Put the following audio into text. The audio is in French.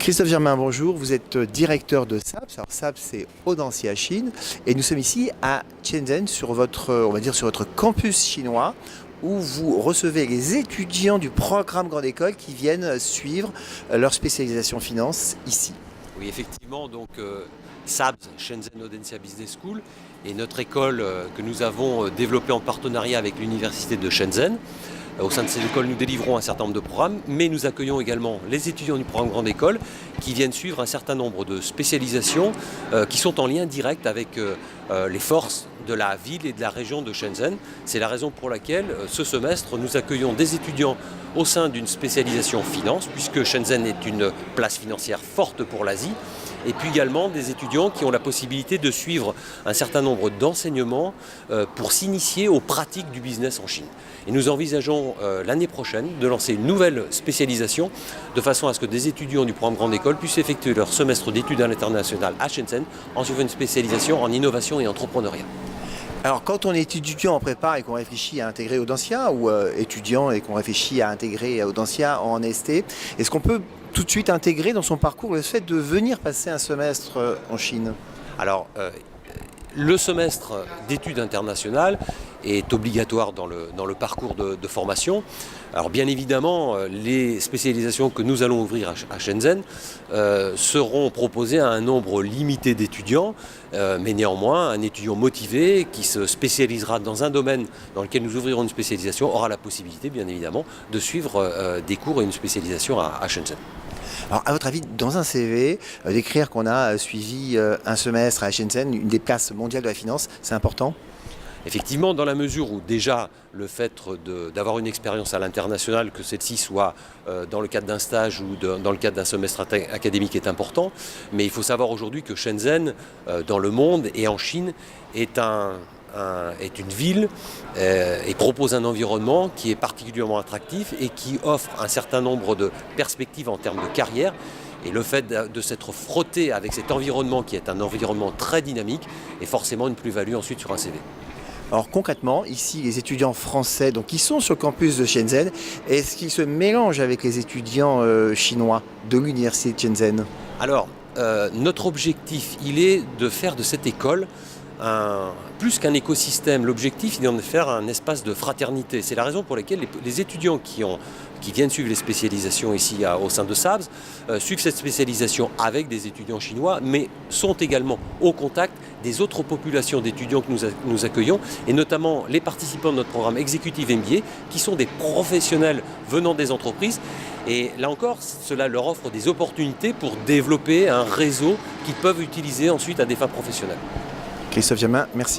Christophe Germain, bonjour. Vous êtes directeur de SAPS. Alors SAPS, c'est Audencia Chine. Et nous sommes ici à Shenzhen, sur votre, on va dire, sur votre campus chinois, où vous recevez les étudiants du programme Grande École qui viennent suivre leur spécialisation finance ici. Oui, effectivement, donc SABS, Shenzhen Audencia Business School, est notre école que nous avons développée en partenariat avec l'université de Shenzhen. Au sein de ces écoles, nous délivrons un certain nombre de programmes, mais nous accueillons également les étudiants du programme Grande École qui viennent suivre un certain nombre de spécialisations qui sont en lien direct avec les forces de la ville et de la région de Shenzhen. C'est la raison pour laquelle ce semestre, nous accueillons des étudiants au sein d'une spécialisation finance, puisque Shenzhen est une place financière forte pour l'Asie, et puis également des étudiants qui ont la possibilité de suivre un certain nombre d'enseignements pour s'initier aux pratiques du business en Chine. Et nous envisageons l'année prochaine de lancer une nouvelle spécialisation de façon à ce que des étudiants du programme Grande École puissent effectuer leur semestre d'études à l'international à Shenzhen en suivant une spécialisation en innovation et entrepreneuriat. Alors quand on est étudiant en prépa et qu'on réfléchit à intégrer Audencia, ou étudiant et qu'on réfléchit à intégrer Audencia en ST, est-ce qu'on peut tout de suite intégrer dans son parcours le fait de venir passer un semestre en Chine? Alors, le semestre d'études internationales est obligatoire dans le parcours de formation. Alors bien évidemment, les spécialisations que nous allons ouvrir à Shenzhen seront proposées à un nombre limité d'étudiants, mais néanmoins, un étudiant motivé qui se spécialisera dans un domaine dans lequel nous ouvrirons une spécialisation aura la possibilité, bien évidemment, de suivre des cours et une spécialisation à Shenzhen. Alors, à votre avis, dans un CV, d'écrire qu'on a suivi un semestre à Shenzhen, une des places mondiales de la finance, c'est important? Effectivement, dans la mesure où déjà le fait d'avoir une expérience à l'international, que celle-ci soit dans le cadre d'un stage ou dans le cadre d'un semestre académique est important, mais il faut savoir aujourd'hui que Shenzhen, dans le monde et en Chine, est une ville et propose un environnement qui est particulièrement attractif et qui offre un certain nombre de perspectives en termes de carrière. Et le fait de s'être frotté avec cet environnement qui est un environnement très dynamique est forcément une plus-value ensuite sur un CV. Alors concrètement, ici, les étudiants français donc, qui sont sur le campus de Shenzhen, est-ce qu'ils se mélangent avec les étudiants chinois de l'université de Shenzhen? Alors, notre objectif, il est de faire de cette école plus qu'un écosystème. L'objectif, il est de faire un espace de fraternité. C'est la raison pour laquelle les étudiants qui viennent suivre les spécialisations ici au sein de SABS suivent cette spécialisation avec des étudiants chinois, mais sont également au contact des autres populations d'étudiants que nous accueillons, et notamment les participants de notre programme Executive MBA, qui sont des professionnels venant des entreprises. Et là encore, cela leur offre des opportunités pour développer un réseau qu'ils peuvent utiliser ensuite à des fins professionnelles. Christophe Germain, merci.